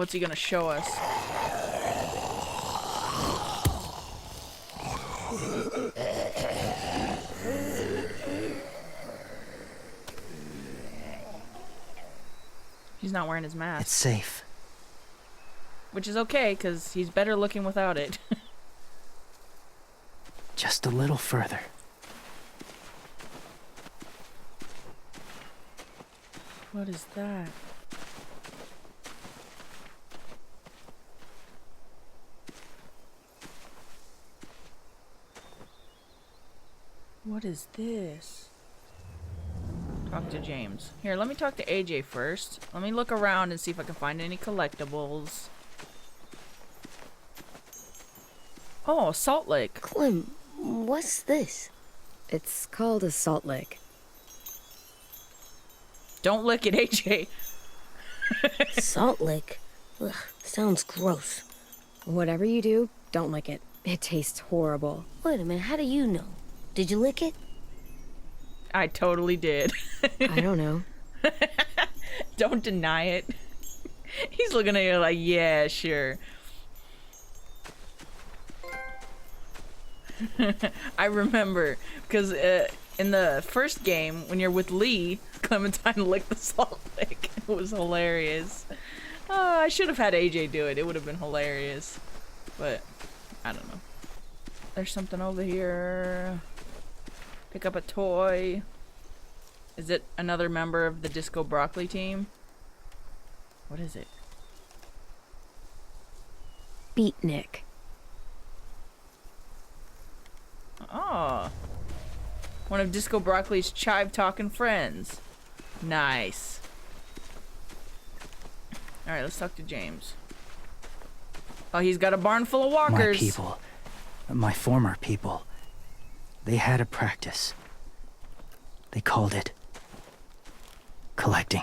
What's he gonna show us? He's not wearing his mask. It's safe. Which is okay, because he's better looking without it. Just a little further. What is that? What is this? Talk to James. Here, let me talk to AJ first. Let me look around and see if I can find any collectibles. Oh, Salt Lake. Clem, what's this? It's called a salt lick. Don't lick it, AJ. Salt lick? Ugh, sounds gross. Whatever you do, don't lick it. It tastes horrible. Wait a minute, how do you know? Did you lick it? I totally did. I don't know. Don't deny it. He's looking at you like, yeah, sure. I remember, because in the first game, when you're with Lee, Clementine licked the salt lick. It was hilarious. I should have had AJ do it. It would have been hilarious. But, I don't know. There's something over here. Pick up a toy. Is it another member of the Disco Broccoli team? What is it? Beatnik. Oh. One of Disco Broccoli's chive-talking friends. Nice. Alright, let's talk to James. Oh, he's got a barn full of walkers. My people. My former people. They had a practice. They called it collecting.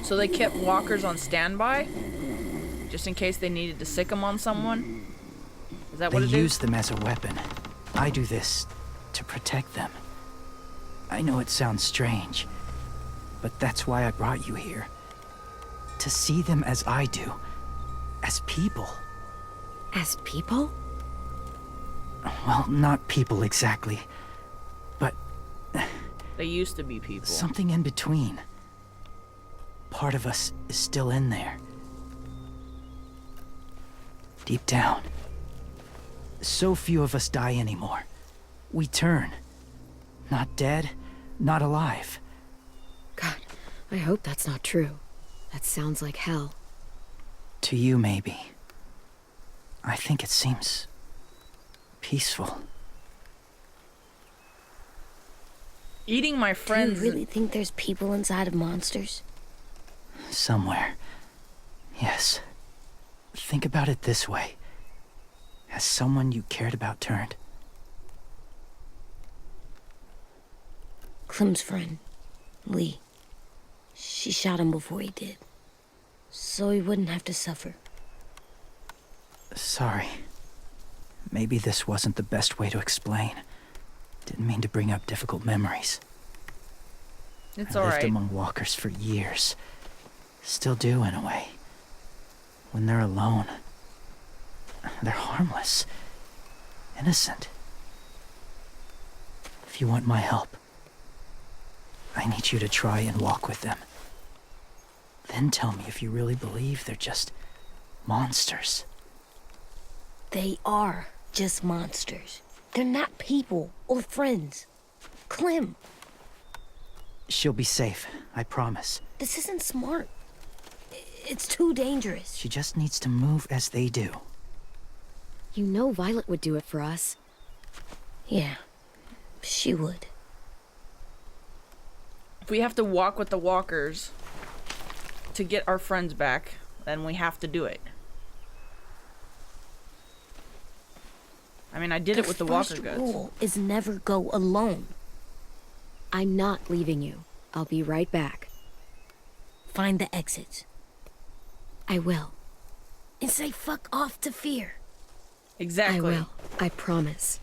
So they kept walkers on standby? Just in case they needed to sick them on someone? Is that what it is? They use them as a weapon. I do this to protect them. I know it sounds strange, but that's why I brought you here. To see them as I do. As people. As people? Well, not people exactly, but They used to be people. something in between. Part of us is still in there. Deep down. So few of us die anymore. We turn. Not dead, not alive. God, I hope that's not true. That sounds like hell. To you, maybe. I think it seems peaceful. Eating my Do friends. you really think there's people inside of monsters? Somewhere. Yes. Think about it this way. Has someone you cared about turned? Clem's friend, Lee. She shot him before he did. So he wouldn't have to suffer. Sorry. Maybe this wasn't the best way to explain. Didn't mean to bring up difficult memories. It's I lived alright. among walkers for years. Still do, in a way. When they're alone, they're harmless. Innocent. If you want my help, I need you to try and walk with them. Then tell me if you really believe they're just monsters. They are just monsters. They're not people or friends. Clem, She'll be safe, I promise. this isn't smart. It's too dangerous. She just needs to move as they do. You know Violet would do it for us. Yeah, she would. If we have to walk with the walkers to get our friends back, then we have to do it. I mean, I did it with the walker first guts. rule is never go alone. I'm not leaving you. I'll be right back. Find the exits. I will. and say fuck off to fear. Exactly. I will. I promise.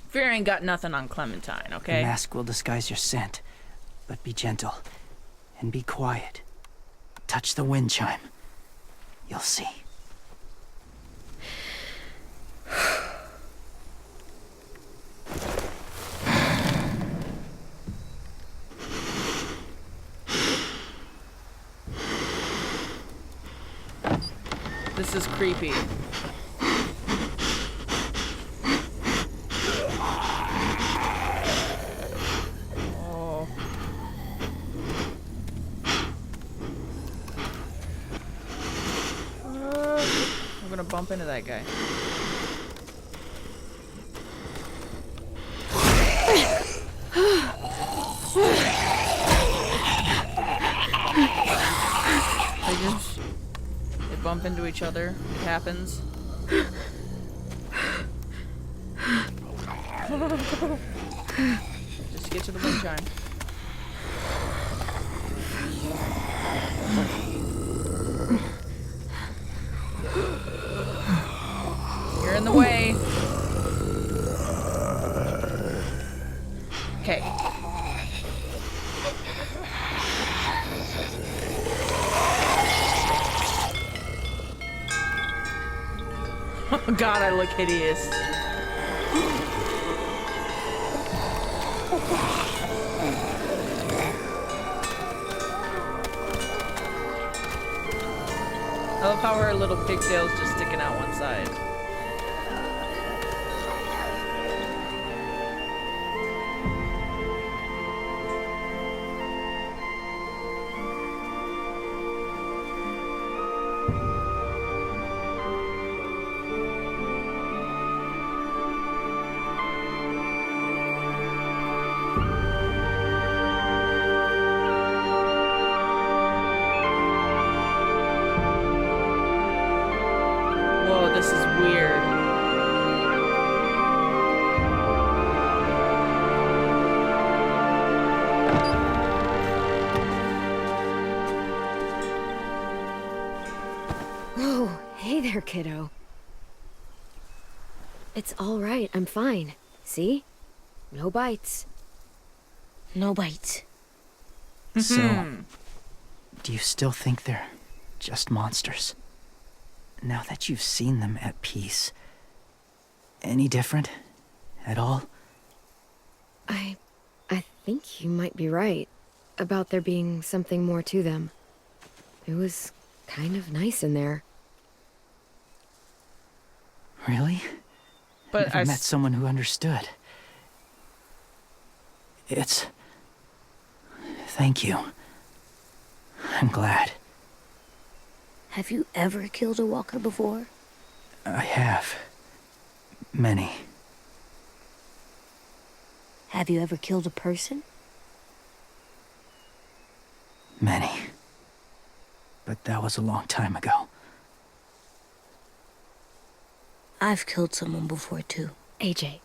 Fear ain't got nothing on Clementine, The okay? mask will disguise your scent, but be gentle and be quiet. Touch the wind chime. You'll see. This is creepy. Oh. I'm gonna bump into that guy. They bump into each other. It happens. Just get to the wind chime. You're in the way. Okay. Oh god, I look hideous. I love how her little pigtail's just sticking out one side. Whoa, this is weird. Oh, hey there, kiddo. It's all right. I'm fine. See? No bites. No bites. So, do you still think they're just monsters? Now that you've seen them at peace, any different at all? I think you might be right about there being something more to them. It was kind of nice in there. Really? But Never met someone who understood. Thank you. I'm glad. Have you ever killed a walker before? I have. Many. Have you ever killed a person? Many. But that was a long time ago. I've killed someone before too. AJ.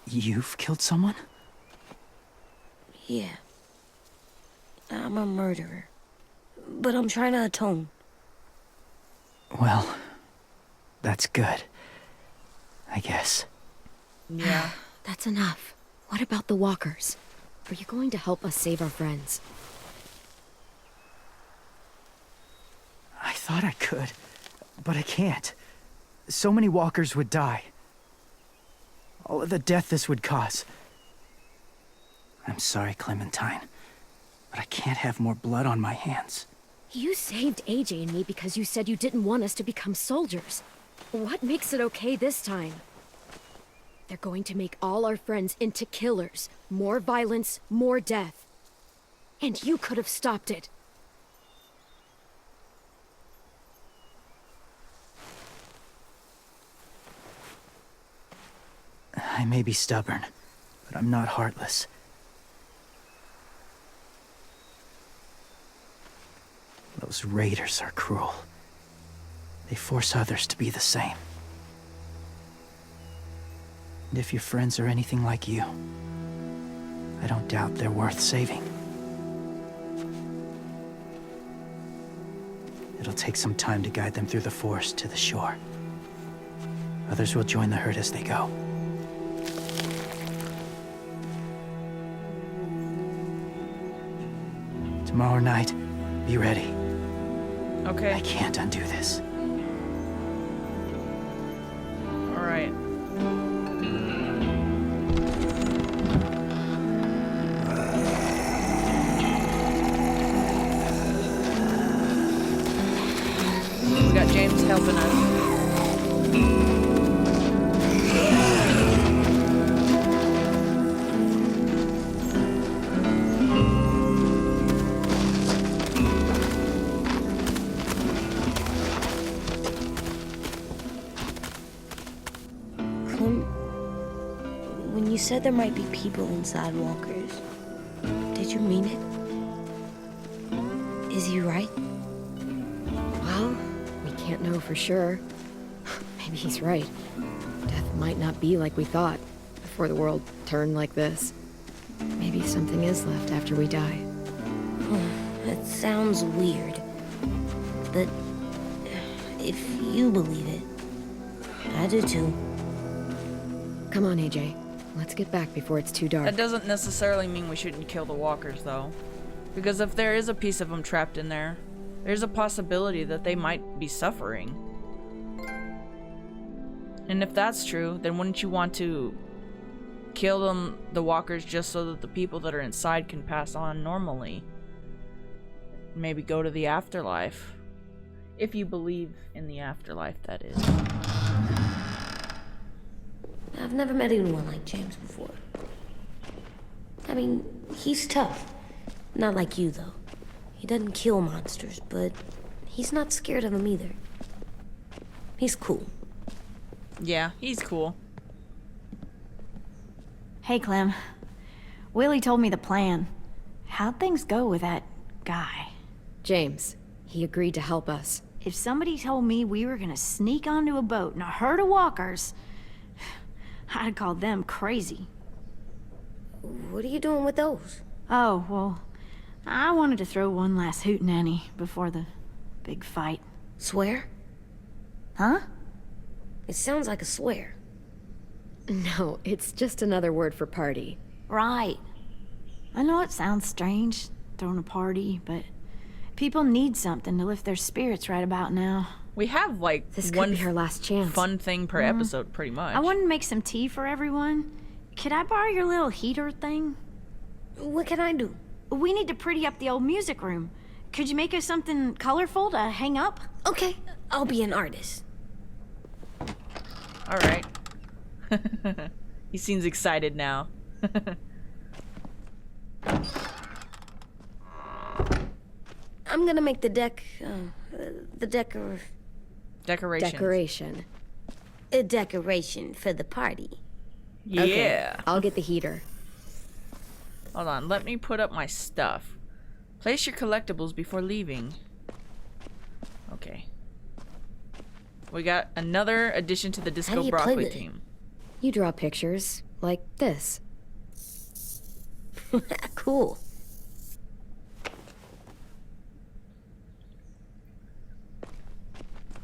You've killed someone? Yeah. I'm a murderer. But I'm trying to atone. Well, that's good. I guess. Yeah. That's enough. What about the walkers? Are you going to help us save our friends? I thought I could, but I can't. So many walkers would die. All of the death this would cause. I'm sorry, Clementine, but I can't have more blood on my hands. You saved AJ and me because you said you didn't want us to become soldiers. What makes it okay this time? They're going to make all our friends into killers. More violence, more death. And you could have stopped it. I may be stubborn, but I'm not heartless. Those raiders are cruel. They force others to be the same. And if your friends are anything like you, I don't doubt they're worth saving. It'll It'll take some time to guide them through the forest to the shore. Others will join the herd as they go. Tomorrow night, be ready. Okay. I can't undo this. All right. We got James helping us. Clem, when you said there might be people inside walkers, did you mean it? Is he right? Well, we can't know for sure. Maybe he's right. Death might not be like we thought before the world turned like this. Maybe something is left after we die. It sounds weird, but if you believe it, I do too. Come on, AJ. Let's get back before it's too dark. That doesn't necessarily mean we shouldn't kill the walkers, though. Because if there is a piece of them trapped in there, there's a possibility that they might be suffering. And if that's true, then wouldn't you want to kill them, the walkers, just so that the people that are inside can pass on normally? Maybe go to the afterlife. If you believe in the afterlife, that is. I've never met anyone like James before. I mean, he's tough. Not like you, though. He doesn't kill monsters, but he's not scared of them either. He's cool. Yeah, he's cool. Hey, Clem. Willie told me the plan. How'd things go with that guy? James, he agreed to help us. If somebody told me we were gonna sneak onto a boat in a herd of walkers, I'd call them crazy. What are you doing with those? Oh, well, I wanted to throw one last hootenanny before the big fight. Swear? Huh? It sounds like a swear. No, it's just another word for party. Right. I know it sounds strange, throwing a party, but people need something to lift their spirits right about now. We have like This could one be her last chance. fun thing per episode, pretty much. I wanted to make some tea for everyone. Could I borrow your little heater thing? What can I do? We need to pretty up the old music room. Could you make us something colorful to hang up? Okay, I'll be an artist. All right. He seems excited now. I'm gonna make the Decorations. Decoration. a decoration for the party. Yeah. Okay, I'll get the heater. Hold on, let me put up my stuff. Place your collectibles before leaving. Okay. We got another addition to the How Disco do you play Broccoli with it? team. You draw pictures like this. Cool.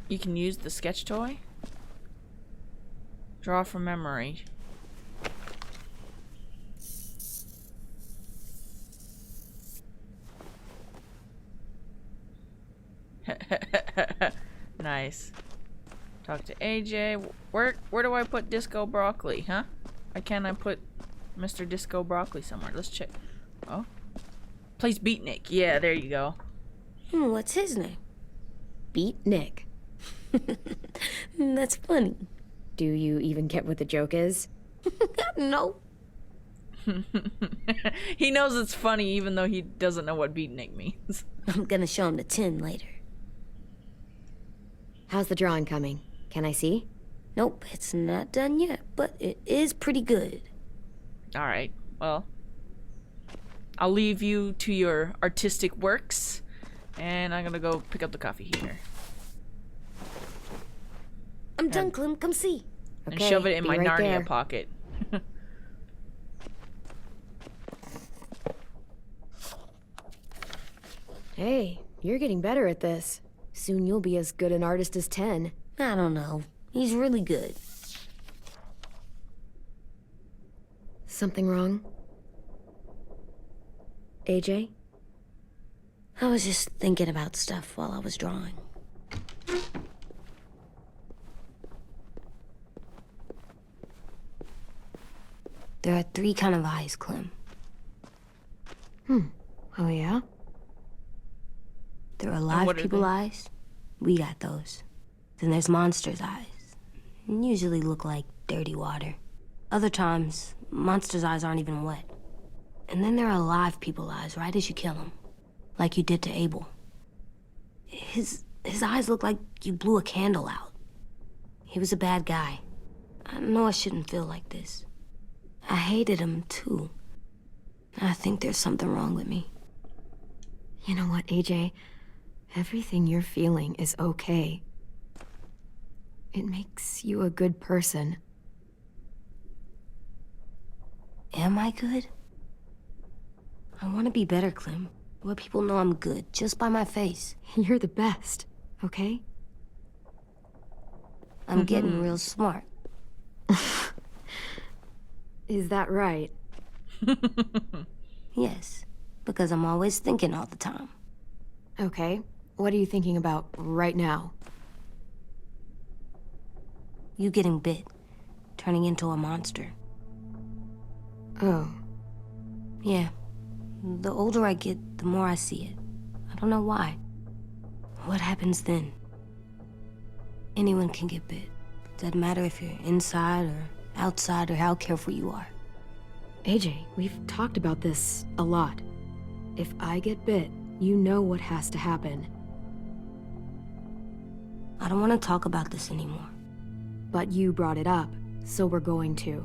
You can use the sketch toy. Draw from memory. Nice. Talk to AJ. Where do I put Disco Broccoli, huh? Why can't I put Mr. Disco Broccoli somewhere? Let's check. Oh. Plays Beatnik. Yeah, there you go. What's his name? Beat Nick. That's funny. Do you even get what the joke is? No. He knows it's funny even though he doesn't know what Beatnik means. I'm gonna show him the tin later. How's the drawing coming? Can I see? Nope, it's not done yet, but it is pretty good. Alright, well. I'll leave you to your artistic works. And I'm gonna go pick up the coffee heater. I'm done, Clem. Come see. And Okay, shove it in be my right Narnia there. pocket. Hey, you're getting better at this. Soon you'll be as good an artist as 10. I don't know. He's really good. Something wrong? AJ? I was just thinking about stuff while I was drawing. There are 3 kind of eyes, Clem. Oh, yeah? There are what alive are people they? eyes. We got those. Then there's monsters' eyes. Usually look like dirty water. Other times, monsters' eyes aren't even wet. And then there are alive people eyes right as you kill them. Like you did to Abel. His eyes look like you blew a candle out. He was a bad guy. I know I shouldn't feel like this. I hated him, too. I think there's something wrong with me. You know what, AJ? Everything you're feeling is okay. It makes you a good person. Am I good? I want to be better, Clem. Where people know I'm good, just by my face. You're the best, okay? I'm getting real smart. Is that right? Yes, because I'm always thinking all the time. Okay. What are you thinking about right now? You getting bit, turning into a monster. Oh. Yeah. The older I get, the more I see it. I don't know why. What happens then? Anyone can get bit. Doesn't matter if you're inside or outside or how careful you are. AJ, we've talked about this a lot. If I get bit, you know what has to happen. I don't want to talk about this anymore. But you brought it up, so we're going to.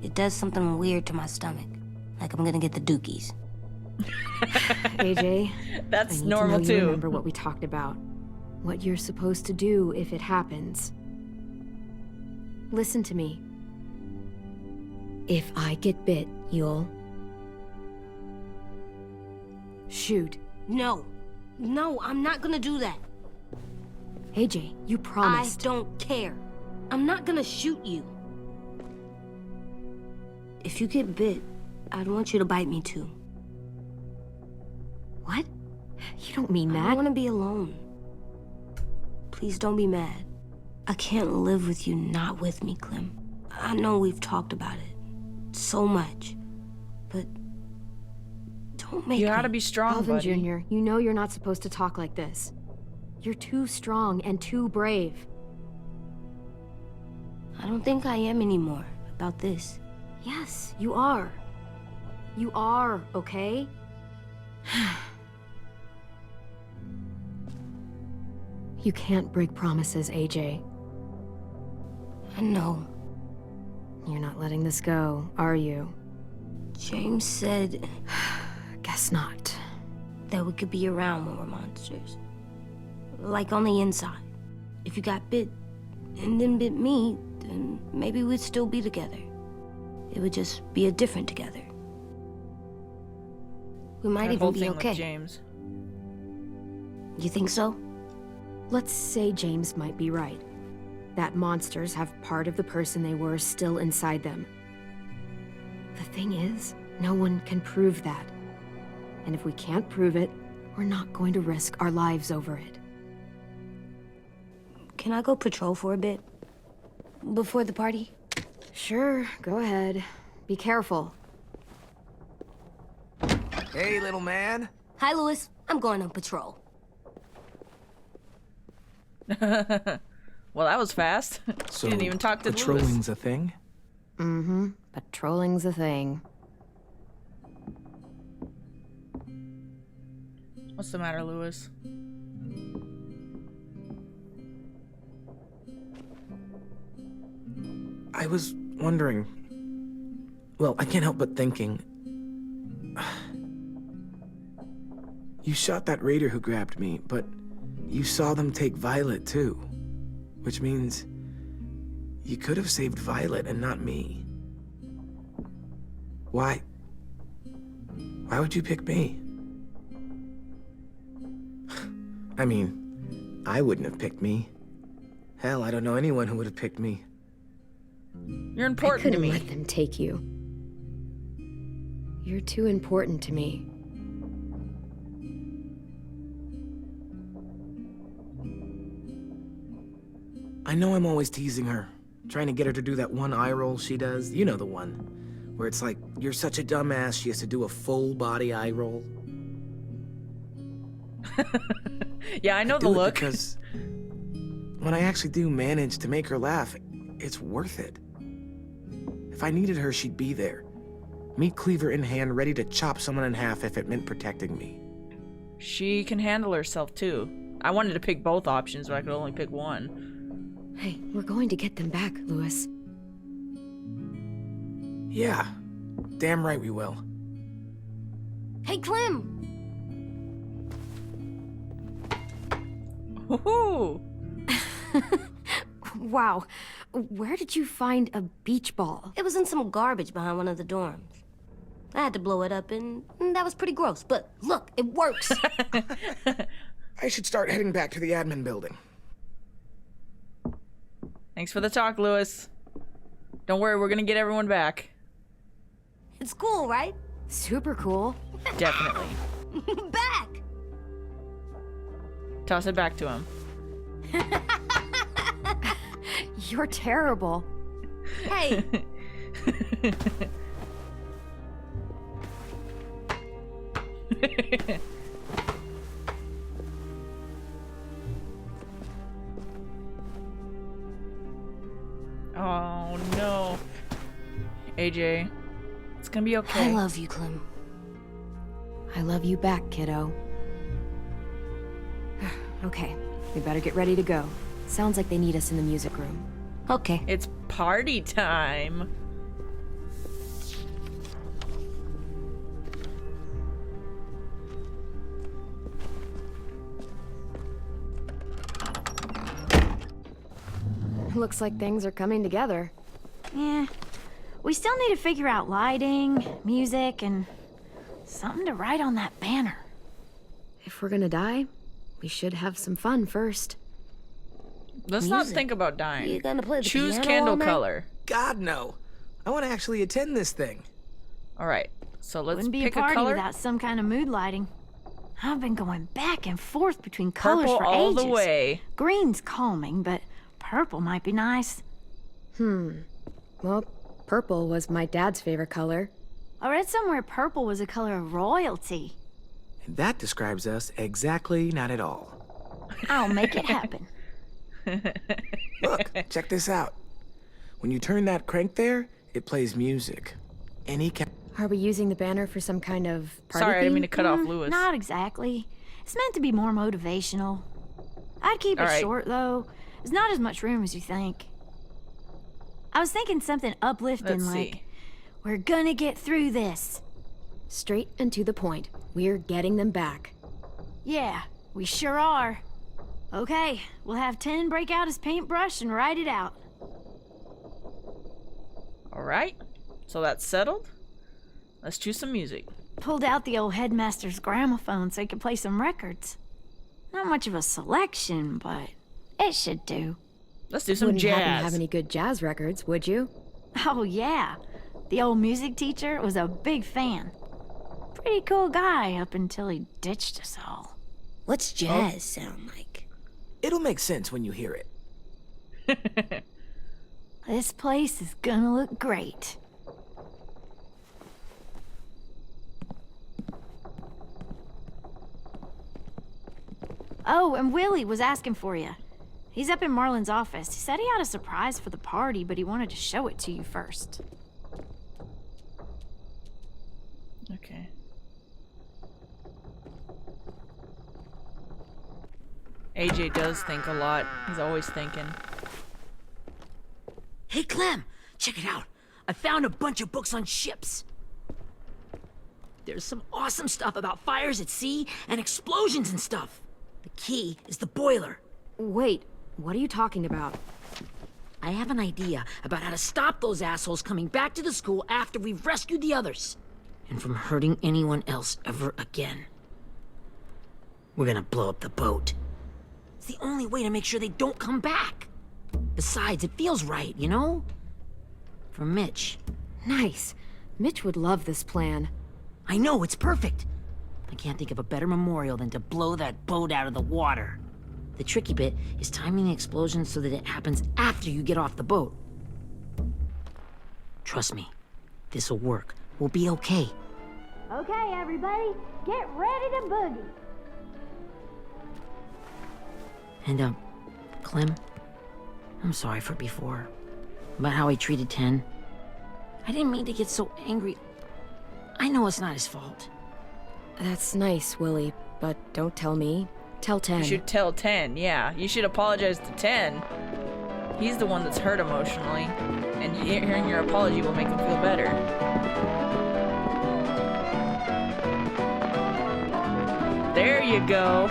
It does something weird to my stomach. Like I'm gonna get the dookies. AJ, That's I need normal to know you too. remember what we talked about. What you're supposed to do if it happens. Listen to me. If I get bit, you'll... shoot. No. No, I'm not gonna do that. AJ, you promised. I don't care. I'm not gonna shoot you. If you get bit, I'd want you to bite me too. What? You don't mean I that. want to be alone. Please don't be mad. I can't live with you not with me, Clem. I know we've talked about it so much, but don't make You me. gotta be strong, Alvin buddy. Jr., you know you're not supposed to talk like this. You're too strong and too brave. I don't think I am anymore about this. Yes, you are. You are, okay? You can't break promises, AJ. I know. You're not letting this go, are you? James said Guess not. that we could be around when we're monsters. Like on the inside. If you got bit and then bit me, then maybe we'd still be together. It would just be a different together. We might That whole even be thing okay. with James. You think so? Let's say James might be right. That monsters have part of the person they were still inside them. The thing is, no one can prove that. And if we can't prove it, we're not going to risk our lives over it. Can I go patrol for a bit? Before the party? Sure, go ahead. Be careful. Hey, little man. Hi, Louis. I'm going on patrol. Well, that was fast. So, You didn't even talk to Lewis. patrolling's a thing? Mm-hmm. Patrolling's a thing. What's the matter, Lewis? I was wondering. Well, I can't help but thinking. You shot that raider who grabbed me, but you saw them take Violet too. Which means you could have saved Violet and not me. Why? Why would you pick me? I mean, I wouldn't have picked me. Hell, I don't know anyone who would have picked me. You're I important to couldn't me. let them take you. You're too important to me. I know I'm always teasing her, trying to get her to do that one eye roll she does. You know the one, where it's like, you're such a dumbass, she has to do a full body eye roll. Yeah, I know the Do it look. because when I actually do manage to make her laugh, it's worth it. If I needed her, she'd be there. Meat cleaver in hand, ready to chop someone in half if it meant protecting me. She can handle herself too. I wanted to pick both options, but I could only pick one. Hey, we're going to get them back, Lewis. Yeah, damn right we will. Hey, Clem! Woohoo! Wow. Where did you find a beach ball? It was in some garbage behind one of the dorms. I had to blow it up, and that was pretty gross. But look, it works. I should start heading back to the admin building. Thanks for the talk, Lewis. Don't worry, we're gonna get everyone back. It's cool, right? Super cool. Definitely. Back! Toss it back to him. You're terrible. Hey, Oh no. AJ, it's gonna be okay. I love you, Clem. I love you back, kiddo. Okay, we better get ready to go. Sounds like they need us in the music room. Okay. It's party time. Looks like things are coming together. Yeah. We still need to figure out lighting, music, and something to write on that banner. If we're gonna die, we should have some fun first. Let's not Music. think about dying. You gonna play the Choose piano candle all night? color. God, no. I want to actually attend this thing. All right, so let's Wouldn't be pick a party color. without some kind of mood lighting. I've been going back and forth between colors Purple for all ages. the way. Green's calming, but purple might be nice. Well, purple was my dad's favorite color. I read somewhere purple was a color of royalty. And that describes us exactly not at all. I'll make it happen. Look, check this out. When you turn that crank there, it plays music. Any kind. Are we using the banner for some kind of party Sorry, I didn't mean to theme? cut off Lewis. Not exactly. It's meant to be more motivational. I'd keep it All right. short, though. There's not as much room as you think. I was thinking something uplifting Let's like, see. we're gonna get through this. Straight and to the point. We're getting them back. Yeah, we sure are. Okay, we'll have 10 break out his paintbrush and write it out. All right, so that's settled. Let's choose some music. Pulled out the old headmaster's gramophone so he could play some records. Not much of a selection, but it should do. Let's do some Wouldn't happen to jazz. have any good jazz records, would you? Oh, yeah. The old music teacher was a big fan. Pretty cool guy up until he ditched us all. What's jazz sound like? It'll make sense when you hear it. This place is gonna look great. Oh, and Willie was asking for you. He's up in Marlon's office. He said he had a surprise for the party, but he wanted to show it to you first. Okay. AJ does think a lot. He's always thinking. Hey, Clem, check it out. I found a bunch of books on ships. There's some awesome stuff about fires at sea and explosions and stuff. The key is the boiler. Wait, what are you talking about? I have an idea about how to stop those assholes coming back to the school after we've rescued the others. And from hurting anyone else ever again. We're gonna blow up the boat. It's the only way to make sure they don't come back. Besides, it feels right, you know? For Mitch. Nice. Mitch would love this plan. I know, it's perfect. I can't think of a better memorial than to blow that boat out of the water. The tricky bit is timing the explosion so that it happens after you get off the boat. Trust me, this'll work. We'll be okay. Okay, everybody, get ready to boogie. And, Clem, I'm sorry for before. About how he treated Ten. I didn't mean to get so angry. I know it's not his fault. That's nice, Willie, but don't tell me. Tell 10. You should tell 10, yeah. You should apologize to 10. He's the one that's hurt emotionally, and hearing your apology will make him feel better. There you go.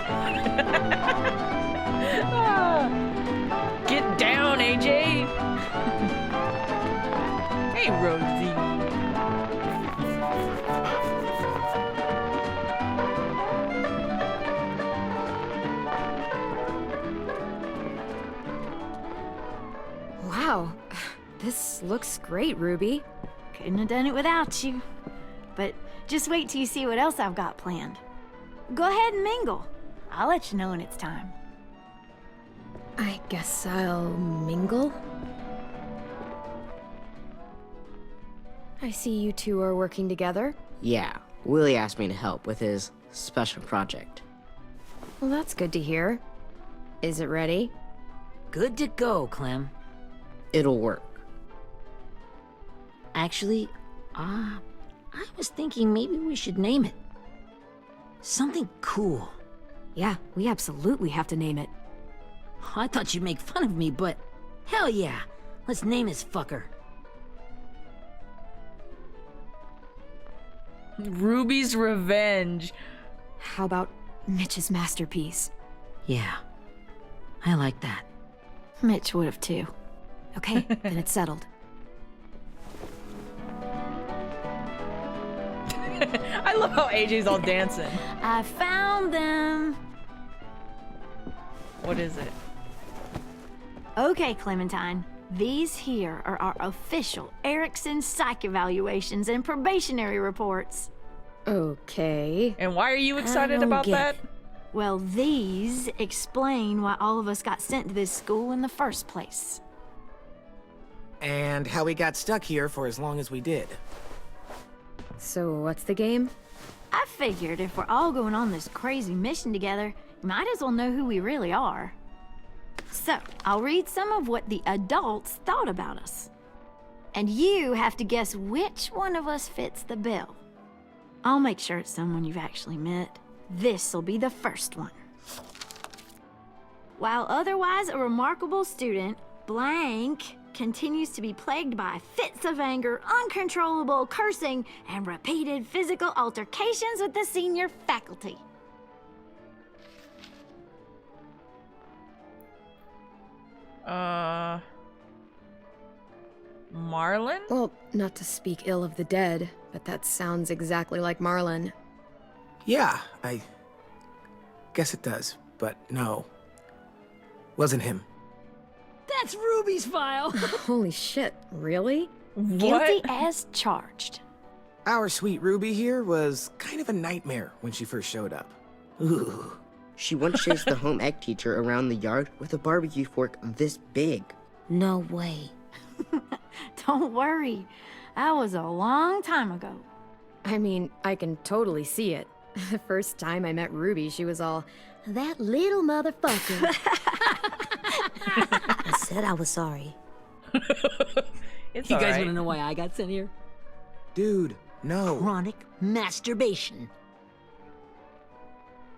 Get down, AJ. Hey, Rosie. Wow. This looks great, Ruby. Couldn't have done it without you. But just wait till you see what else I've got planned. Go ahead and mingle. I'll let you know when it's time. I guess I'll mingle? I see you two are working together. Yeah, Willie asked me to help with his special project. Well, that's good to hear. Is it ready? Good to go, Clem. It'll work. Actually, I was thinking maybe we should name it. Something cool. Yeah, we absolutely have to name it. I thought you'd make fun of me, but hell yeah. Let's name this fucker. Ruby's Revenge. How about Mitch's masterpiece? Yeah, I like that. Mitch would have too. Okay, then it's settled. I love how AJ's all dancing. I found them. What is it? Okay, Clementine. These here are our official Erickson psych evaluations and probationary reports. Okay. And why are you excited don't about get that? it. Well, these explain why all of us got sent to this school in the first place. And how we got stuck here for as long as we did. So what's the game? I figured if we're all going on this crazy mission together, we might as well know who we really are. So, I'll read some of what the adults thought about us. And you have to guess which one of us fits the bill. I'll make sure it's someone you've actually met. This'll be the first one. While otherwise a remarkable student, blank continues to be plagued by fits of anger, uncontrollable cursing, and repeated physical altercations with the senior faculty. Marlon? Well, not to speak ill of the dead, but that sounds exactly like Marlon. Yeah, I guess it does, but no. Wasn't him. That's Ruby's file. Holy shit, really? Guilty as charged. Our sweet Ruby here was kind of a nightmare when she first showed up. Ooh. She once chased the home ec teacher around the yard with a barbecue fork this big. No way. Don't worry. That was a long time ago. I mean, I can totally see it. The first time I met Ruby, she was all, That little motherfucker. I said I was sorry. It's You guys alright. want to know why I got sent here? Dude, no. Chronic masturbation.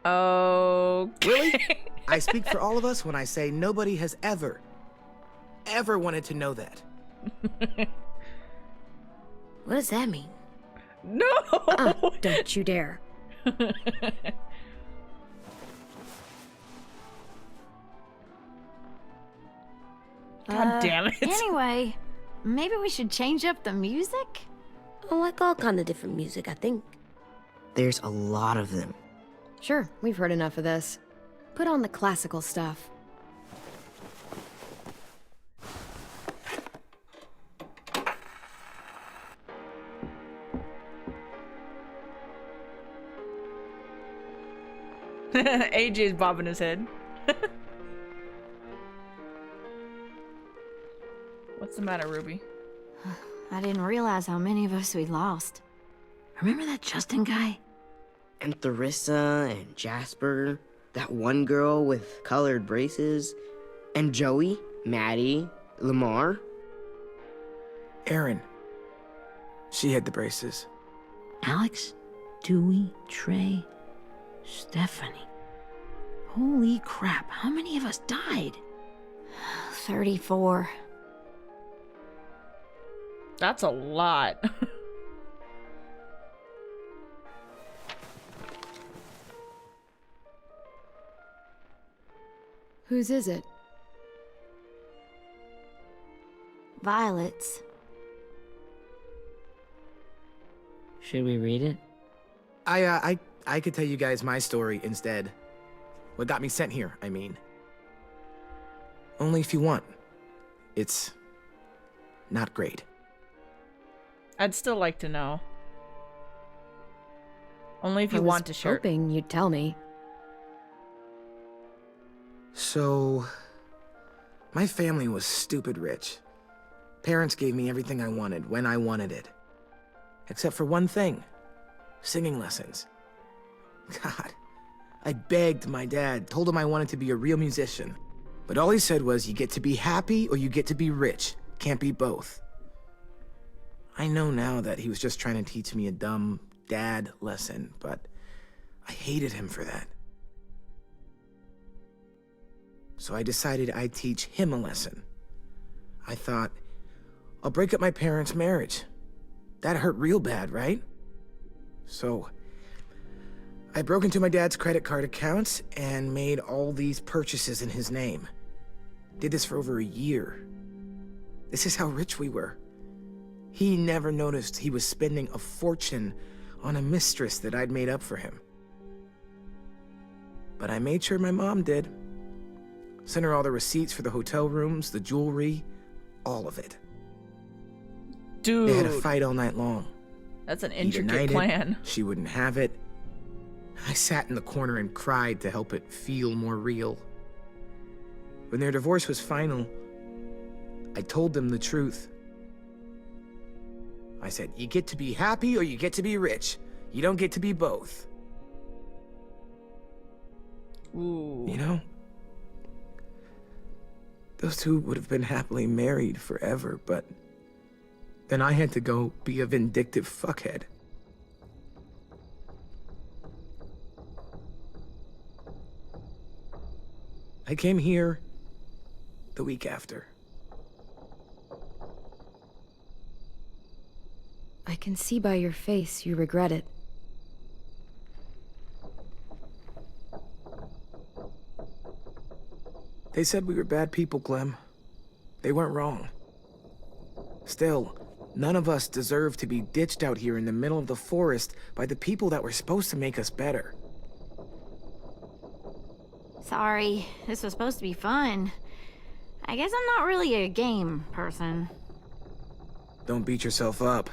Okay. Really? I speak for all of us when I say nobody has ever wanted to know that. What does that mean? No! don't you dare. God damn it. Anyway, maybe we should change up the music? I like all kind of different music, I think. There's a lot of them. Sure, we've heard enough of this. Put on the classical stuff. AJ's bobbing his head. What's the matter, Ruby? I didn't realize how many of us we lost. Remember that Justin guy? And Theresa and Jasper, that one girl with colored braces, and Joey, Maddie, Lamar. Erin. She had the braces. Alex, Dewey, Trey, Stephanie. Holy crap, how many of us died? 34. That's a lot. Whose is it? Violet's. Should we read it? I could tell you guys my story instead. What got me sent here, I mean. Only if you want. It's not great. I'd still like to know. Only if you I was want to share. hoping you'd tell me. So, my family was stupid rich. Parents gave me everything I wanted when I wanted it. Except for one thing. Singing lessons. God, I begged my dad, told him I wanted to be a real musician. But all he said was, you get to be happy or you get to be rich. Can't be both. I know now that he was just trying to teach me a dumb dad lesson, but I hated him for that. So I decided I'd teach him a lesson. I thought, I'll break up my parents' marriage. That hurt real bad, right? So I broke into my dad's credit card accounts and made all these purchases in his name. Did this for over a year. This is how rich we were. He never noticed he was spending a fortune on a mistress that I'd made up for him. But I made sure my mom did. Sent her all the receipts for the hotel rooms, the jewelry, all of it. Dude. They had a fight all night long. That's an He intricate denied plan. it. She wouldn't have it. I sat in the corner and cried to help it feel more real. When their divorce was final, I told them the truth. I said, you get to be happy or you get to be rich. You don't get to be both. Ooh. You know? Those two would have been happily married forever, but then I had to go be a vindictive fuckhead. I came here the week after. I can see by your face you regret it. They said we were bad people, Clem. They weren't wrong. Still, none of us deserve to be ditched out here in the middle of the forest by the people that were supposed to make us better. Sorry, this was supposed to be fun. I guess I'm not really a game person. Don't beat yourself up.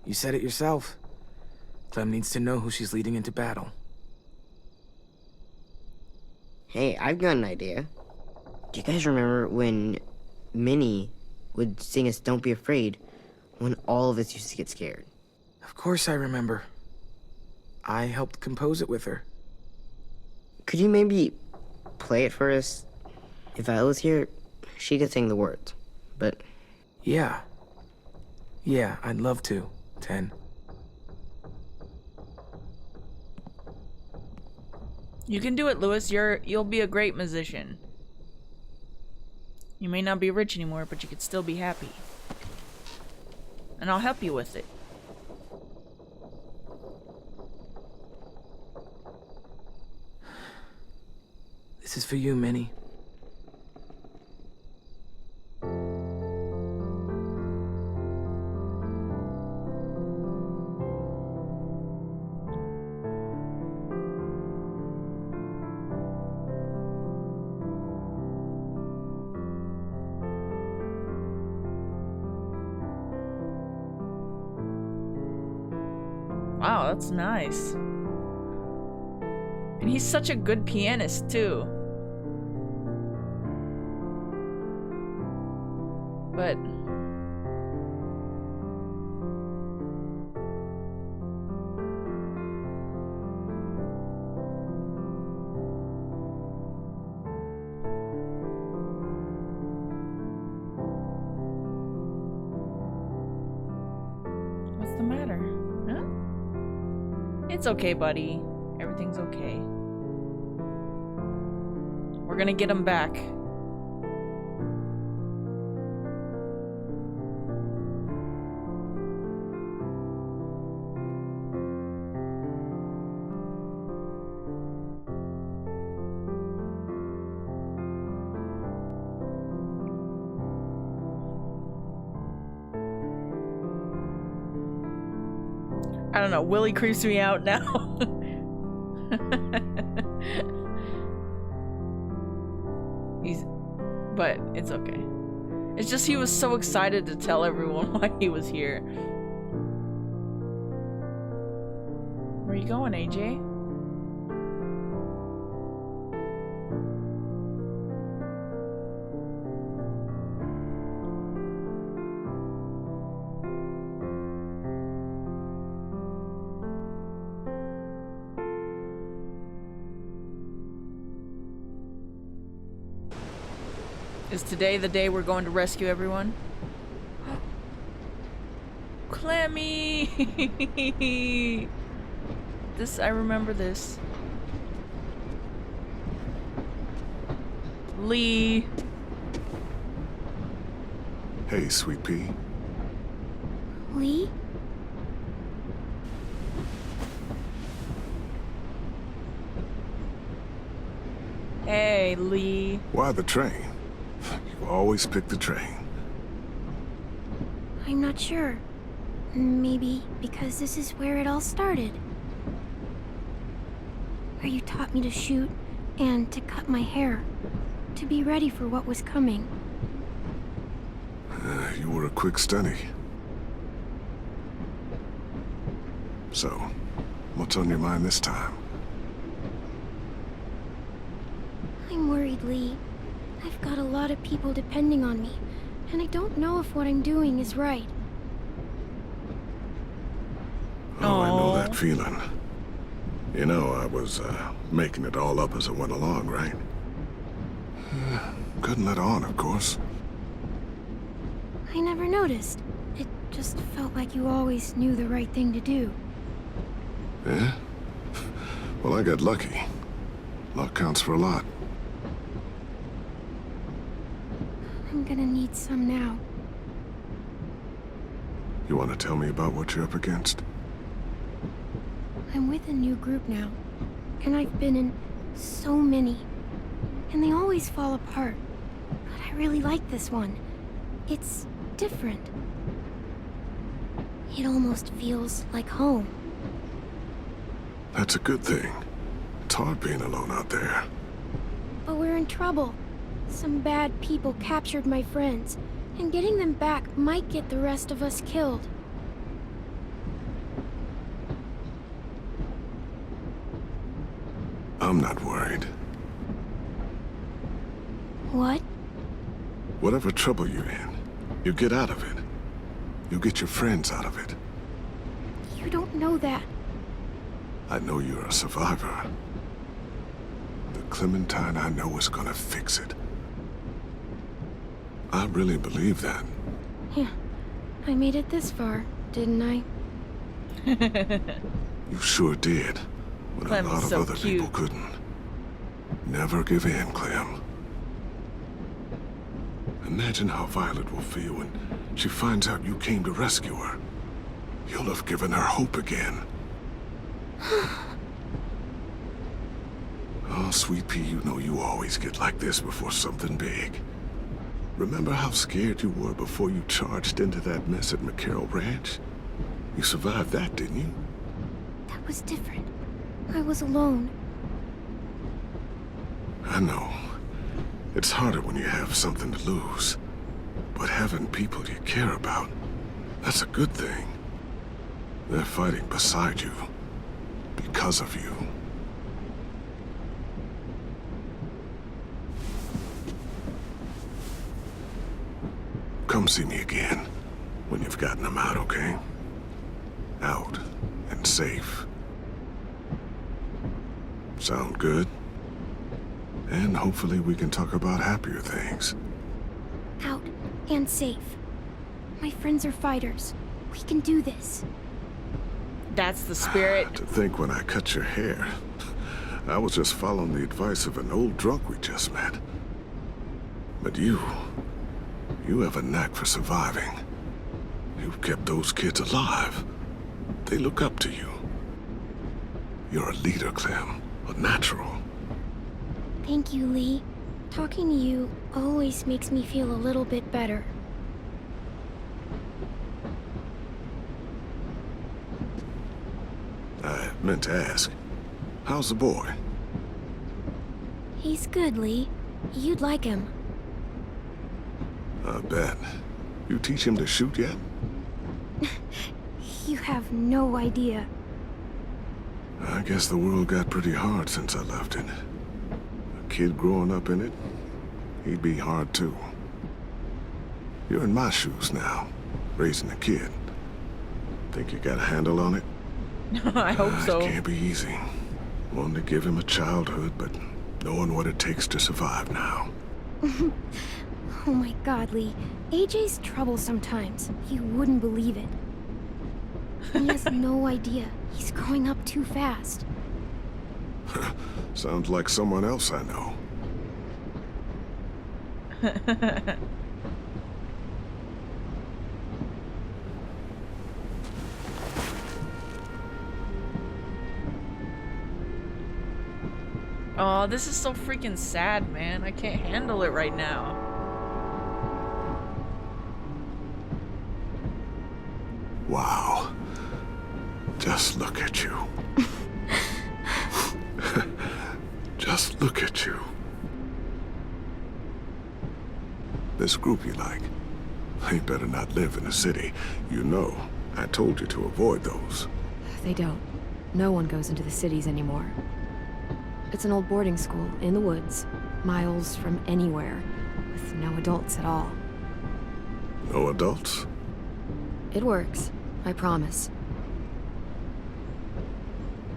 You said it yourself. Clem needs to know who she's leading into battle. Hey, I've got an idea. Do you guys remember when Minnie would sing us Don't Be Afraid when all of us used to get scared? Of course I remember. I helped compose it with her. Could you maybe play it for us? If Violet was here, she could sing the words, but... Yeah. Yeah, I'd love to, 10. You can do it, Lewis. You'll be a great musician. You may not be rich anymore, but you could still be happy. And I'll help you with it. This is for you, Minnie. Wow, that's nice. And he's such a good pianist, too. But... what's the matter? Huh? It's okay, buddy. Everything's okay. We're gonna get him back. I don't know, Willie creeps me out now. But it's okay. It's just he was so excited to tell everyone why he was here. Where you going, AJ? Is today the day we're going to rescue everyone? Clemmy! This, I remember this. Lee. Hey, Sweet Pea. Lee? Hey, Lee. Why the train? You always pick the train. I'm not sure. Maybe because this is where it all started. Where you taught me to shoot and to cut my hair. To be ready for what was coming. You were a quick study. So, what's on your mind this time? I'm worried, Lee. I've got a lot of people depending on me, and I don't know if what I'm doing is right. Oh, I know Aw. that feeling. You know, I was making it all up as I went along, right? Couldn't let on, of course. I never noticed. It just felt like you always knew the right thing to do. Yeah? Well, I got lucky. Luck counts for a lot. I'm gonna need some now. You want to tell me about what you're up against? I'm with a new group now, and I've been in so many, and they always fall apart. But I really like this one. It's different. It almost feels like home. That's a good thing. It's hard being alone out there. But we're in trouble. Some bad people captured my friends, and getting them back might get the rest of us killed. I'm not worried. What? Whatever trouble you're in, you get out of it. You get your friends out of it. You don't know that. I know you're a survivor. The Clementine I know is gonna fix it. I really believe that. Yeah, I made it this far, didn't I? You sure did. When Clem a lot is of so other cute. people couldn't. Never give in, Clem. Imagine how Violet will feel when she finds out you came to rescue her. You'll have given her hope again. Oh, Sweet Pea, you know you always get like this before something big. Remember how scared you were before you charged into that mess at McCarroll Ranch? You survived that, didn't you? That was different. I was alone. I know. It's harder when you have something to lose. But having people you care about, that's a good thing. They're fighting beside you. Because of you. Come see me again when you've gotten them out, okay? Out and safe. Sound good? And hopefully we can talk about happier things. Out and safe. My friends are fighters. We can do this. That's the spirit. To think when I cut your hair, I was just following the advice of an old drunk we just met. But you have a knack for surviving. You've kept those kids alive. They look up to you. You're a leader, Clem. A natural. Thank you, Lee. Talking to you always makes me feel a little bit better. I meant to ask, how's the boy? He's good, Lee. You'd like him. I bet. You teach him to shoot yet? You have no idea. I guess the world got pretty hard since I left it. A kid growing up in it, he'd be hard too. You're in my shoes now, raising a kid. Think you got a handle on it? I hope so. It can't be easy. Wanting to give him a childhood, but knowing what it takes to survive now. Oh my god, Lee. AJ's trouble sometimes. You wouldn't believe it. He has no idea. He's growing up too fast. Sounds like someone else I know. Oh, this is so freaking sad, man. I can't handle it right now. Wow. Just look at you. Just look at you. This group you like, they better not live in the city. You know, I told you to avoid those. They don't. No one goes into the cities anymore. It's an old boarding school in the woods, miles from anywhere, with no adults at all. No adults? It works, I promise.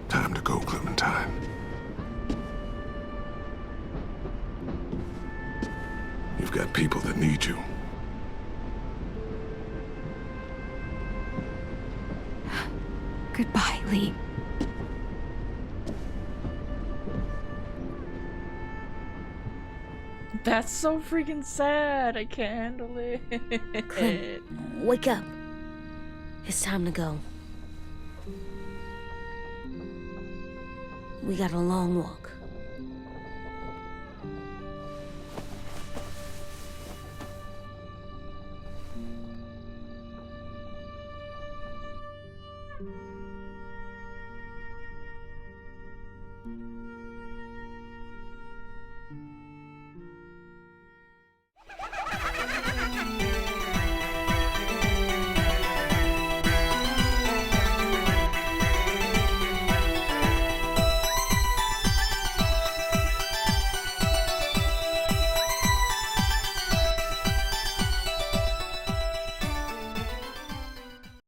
Time to go, Clementine. You've got people that need you. Goodbye, Lee. That's so freaking sad. I can't handle it. Clem, wake up. It's time to go. We got a long walk.